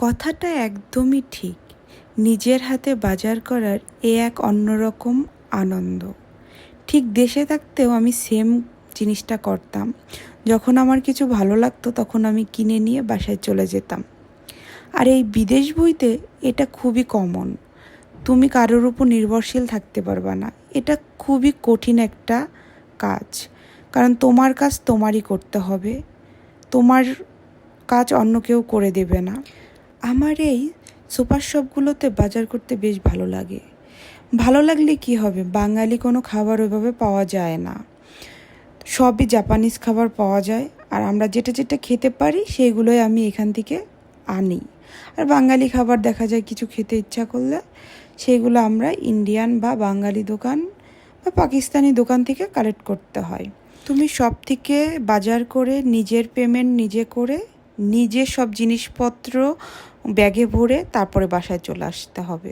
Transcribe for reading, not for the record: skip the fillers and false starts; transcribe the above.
কথাটা একদমই ঠিক। নিজের হাতে বাজার করার এক অন্যরকম আনন্দ। ঠিক দেশে থাকতেও আমি সেম জিনিসটা করতাম। যখন আমার কিছু ভালো লাগতো তখন আমি কিনে নিয়ে বাসায় চলে যেতাম। আর এই বিদেশ বইতে এটা খুবই কমন। তুমি কারোর উপর নির্ভরশীল থাকতে পারবা না। এটা খুবই কঠিন একটা কাজ, কারণ তোমার কাজ তোমারই করতে হবে, তোমার কাজ অন্য কেউ করে দেবে না। আমার এই সুপার শপগুলোতে বাজার করতে বেশ ভালো লাগে। ভালো লাগলে কি হবে, বাঙালি কোনো খাবার ওইভাবে পাওয়া যায় না, সবই জাপানিজ খাবার পাওয়া যায়। আর আমরা যেটা যেটা খেতে পারি সেইগুলোই আমি এখান থেকে আনি। আর বাঙালি খাবার দেখা যায় কিছু খেতে ইচ্ছা করলে সেইগুলো আমরা ইন্ডিয়ান বা বাঙালি দোকান বা পাকিস্তানি দোকান থেকে কালেক্ট করতে হয়। তুমি সব থেকে বাজার করে নিজের পেমেন্ট নিজে করে নিজে সব জিনিসপত্র ব্যাগে ভরে তারপরে বাসায় চলে আসতে হবে।